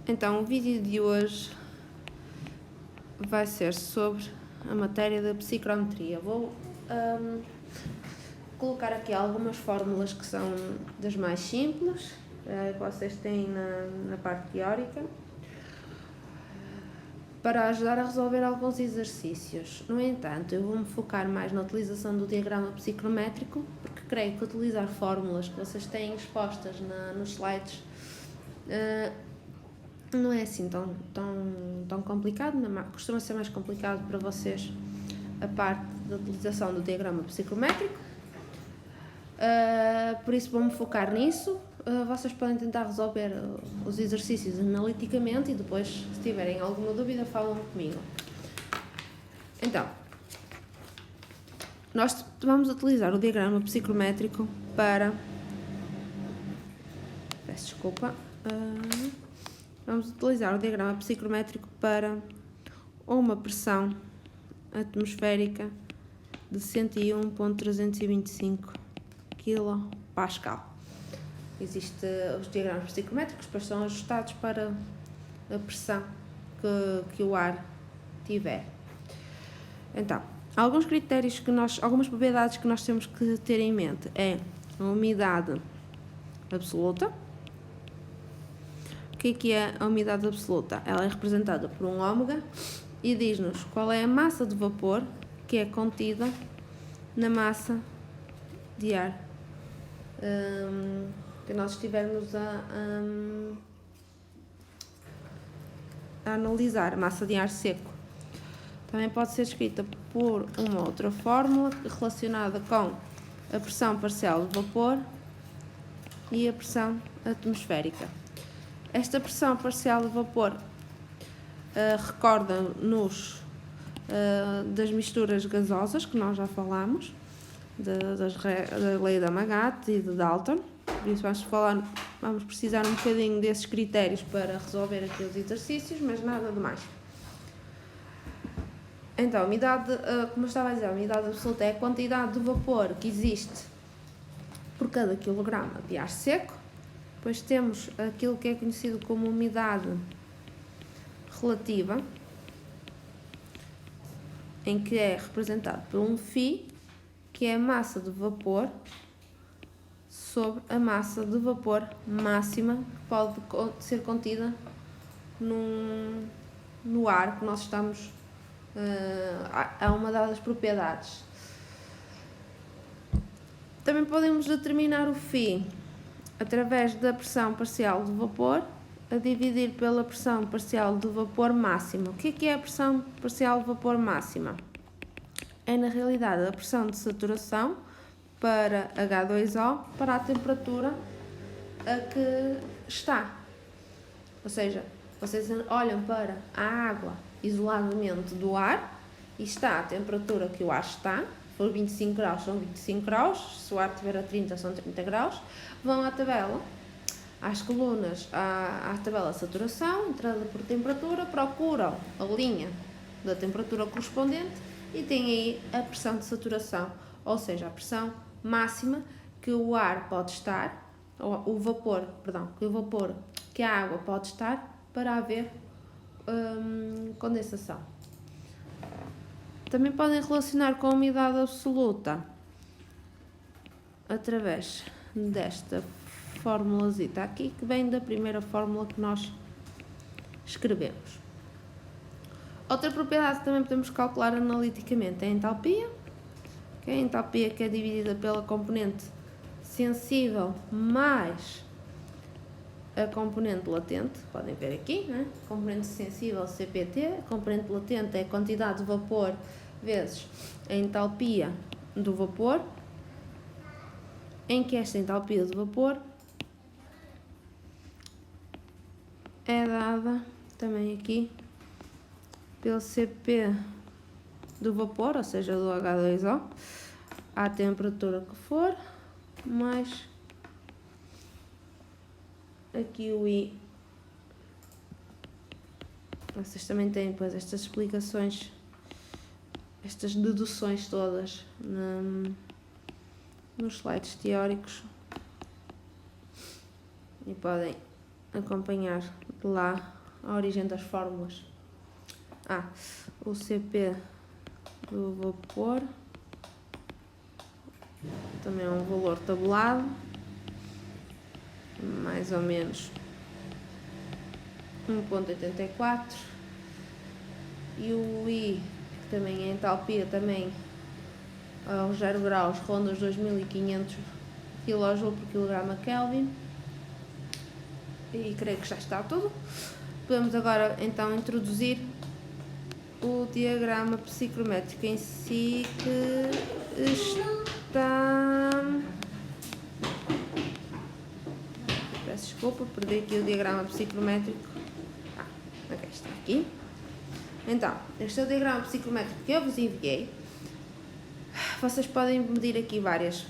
Então, o vídeo de hoje vai ser sobre a matéria da psicrometria. Vou colocar aqui algumas fórmulas que são das mais simples, que vocês têm na parte teórica, para ajudar a resolver alguns exercícios. No entanto, eu vou-me focar mais na utilização do diagrama psicométrico, porque creio que utilizar fórmulas que vocês têm expostas nos slides não é assim tão complicado, costuma ser mais complicado para vocês a parte da utilização do diagrama psicométrico, por isso vou-me focar nisso. Vocês podem tentar resolver os exercícios analiticamente e depois, se tiverem alguma dúvida, falam comigo. Então, nós vamos utilizar o diagrama psicométrico para... Peço desculpa. Vamos utilizar o diagrama psicométrico para uma pressão atmosférica de 101.325 kPa. Existem os diagramas psicométricos, depois são ajustados para a pressão que o ar tiver. Então, alguns critérios algumas propriedades que nós temos que ter em mente é a umidade absoluta. O que é a umidade absoluta? Ela é representada por um ômega e diz-nos qual é a massa de vapor que é contida na massa de ar que nós estivermos a analisar, a massa de ar seco. Também pode ser escrita por uma outra fórmula relacionada com a pressão parcial de vapor e a pressão atmosférica. Esta pressão parcial de vapor recorda-nos das misturas gasosas, que nós já falámos, da lei de Amagat e de Dalton. Por isso vamos precisar um bocadinho desses critérios para resolver aqui os exercícios, mas nada de mais. Então, a umidade, como eu estava a dizer, a umidade absoluta é a quantidade de vapor que existe por cada quilograma de ar seco. Depois temos aquilo que é conhecido como umidade relativa, em que é representado por um φ, que é a massa de vapor sobre a massa de vapor máxima que pode ser contida no ar que nós estamos a uma das propriedades. Também podemos determinar o φ através da pressão parcial de vapor a dividir pela pressão parcial de vapor máxima. O que é a pressão parcial de vapor máxima? É, na realidade, a pressão de saturação para H2O para a temperatura a que está. Ou seja, vocês olham para a água isoladamente do ar e está a temperatura que o ar está. Se for 25 graus, são 25 graus. Se o ar estiver a 30, são 30 graus. Vão à tabela, às colunas, à tabela de saturação, entrada por temperatura, procuram a linha da temperatura correspondente e tem aí a pressão de saturação, ou seja, a pressão máxima que o ar pode estar, que a água pode estar para haver condensação. Também podem relacionar com a umidade absoluta através desta formulazita aqui, que vem da primeira fórmula que nós escrevemos. Outra propriedade que também podemos calcular analiticamente é a entalpia, que é a entalpia que é dividida pela componente sensível mais a componente latente. Podem ver aqui, né? Componente sensível CPT, a componente latente é a quantidade de vapor vezes a entalpia do vapor, em que esta entalpia de vapor é dada também aqui pelo Cp do vapor, ou seja, do H2O, à temperatura que for, mais aqui o I. Vocês também têm depois estas explicações, estas deduções todas nos slides teóricos e podem acompanhar de lá a origem das fórmulas. O CP do vapor também é um valor tabulado, mais ou menos 1,84, e o I, que também é entalpia, também aos 0 graus ronda os 2500 kJ por quilograma Kelvin. E creio que já está tudo. Podemos agora então introduzir o diagrama psicrométrico em si, que está... Peço desculpa, perdi aqui o diagrama psicrométrico. Ok, está aqui. Então, este é o diagrama psicrométrico que eu vos enviei. Vocês podem medir aqui várias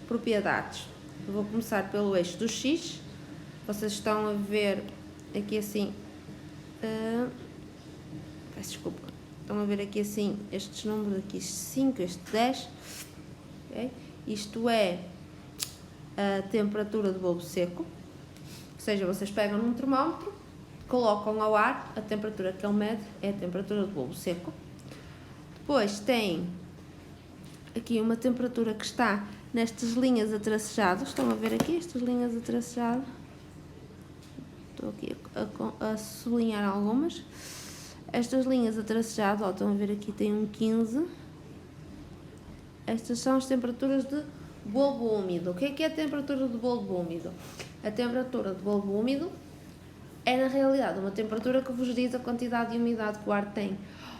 propriedades. Eu vou começar pelo eixo do X. Vocês estão a ver aqui assim, peço desculpa, estão a ver aqui assim estes números, aqui este 5, este 10, okay? Isto é a temperatura do bulbo seco, ou seja, vocês pegam num termómetro, colocam ao ar, a temperatura que ele mede é a temperatura do bulbo seco. Depois tem aqui uma temperatura que está nestas linhas a tracejadas, estão a ver aqui estas linhas a tracejadas. Estou aqui a sublinhar algumas. Estas linhas a tracejado, estão a ver aqui, tem um 15. Estas são as temperaturas de bulbo úmido. O que é a temperatura do bulbo úmido? A temperatura do bulbo úmido é, na realidade, uma temperatura que vos diz a quantidade de umidade que o ar tem.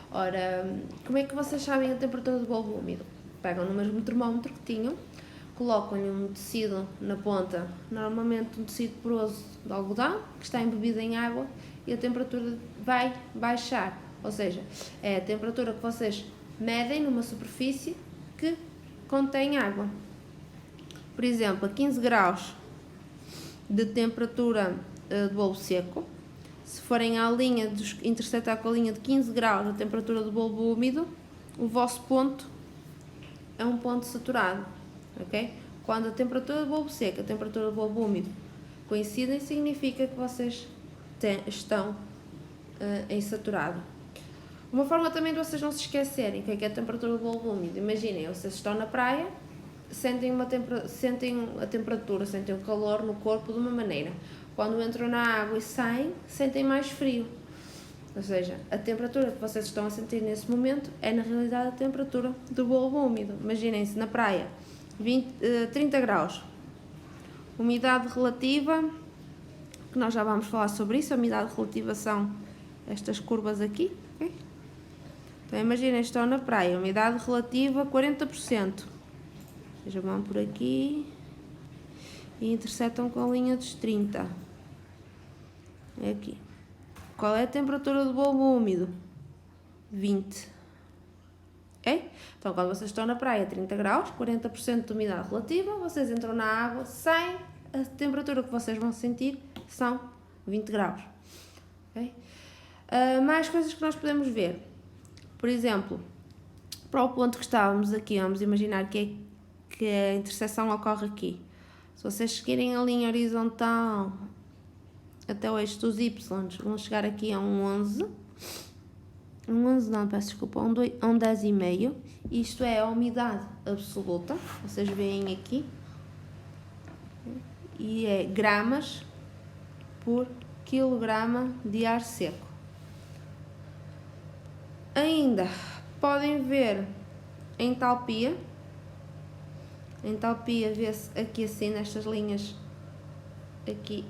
Ora, como é que vocês sabem a temperatura do bulbo úmido? Pegam no mesmo termómetro que tinham, colocam-lhe um tecido na ponta, normalmente um tecido poroso de algodão, que está embebido em água, e a temperatura vai baixar. Ou seja, é a temperatura que vocês medem numa superfície que contém água. Por exemplo, a 15 graus de temperatura de bulbo seco, se forem à linha, interceptar com a linha de 15 graus a temperatura do bulbo úmido, o vosso ponto é um ponto saturado. Okay? Quando a temperatura do bulbo seco e a temperatura do bulbo úmido coincidem, significa que vocês estão em saturado. Uma forma também de vocês não se esquecerem o que é a temperatura do bulbo úmido. Imaginem, vocês estão na praia, sentem a temperatura, sentem o calor no corpo de uma maneira. Quando entram na água e saem, sentem mais frio. Ou seja, a temperatura que vocês estão a sentir nesse momento é, na realidade, a temperatura do bulbo úmido. Imaginem-se na praia, 30 graus, umidade relativa, que nós já vamos falar sobre isso. A umidade relativa são estas curvas aqui, okay? Então imaginem, estão na praia, umidade relativa 40%, ou seja, vão por aqui e interceptam com a linha dos 30, é aqui. Qual é a temperatura do bulbo úmido? 20. Okay? Então, quando vocês estão na praia, 30 graus, 40% de umidade relativa, vocês entram na água, saem, a temperatura que vocês vão sentir são 20 graus. Okay? Mais coisas que nós podemos ver. Por exemplo, para o ponto que estávamos aqui, vamos imaginar que a interseção ocorre aqui. Se vocês seguirem a linha horizontal até o eixo dos Y, vão chegar aqui a um 11. Um 11 não, peço desculpa, um 10,5. Isto é a umidade absoluta, vocês veem aqui. E é gramas por quilograma de ar seco. Ainda podem ver a entalpia. A entalpia vê-se aqui assim, nestas linhas aqui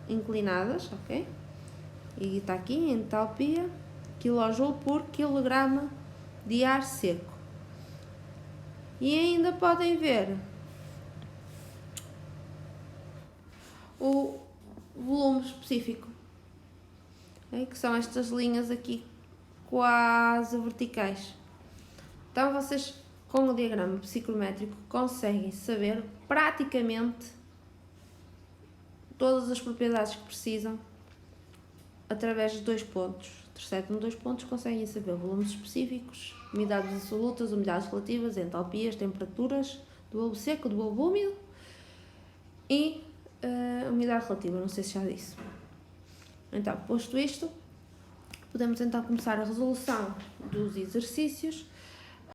inclinadas, ok? E está aqui, entalpia, kJ por quilograma de ar seco. E ainda podem ver o volume específico, okay? Que são estas linhas aqui quase verticais. Então vocês, com o diagrama psicrométrico, conseguem saber praticamente todas as propriedades que precisam através de 2 pontos. Interceptam 2 pontos, conseguem saber volumes específicos, umidades absolutas, umidades relativas, entalpias, temperaturas do bulbo seco, do bulbo úmido e a umidade relativa, não sei se já disse. Então, posto isto, podemos então começar a resolução dos exercícios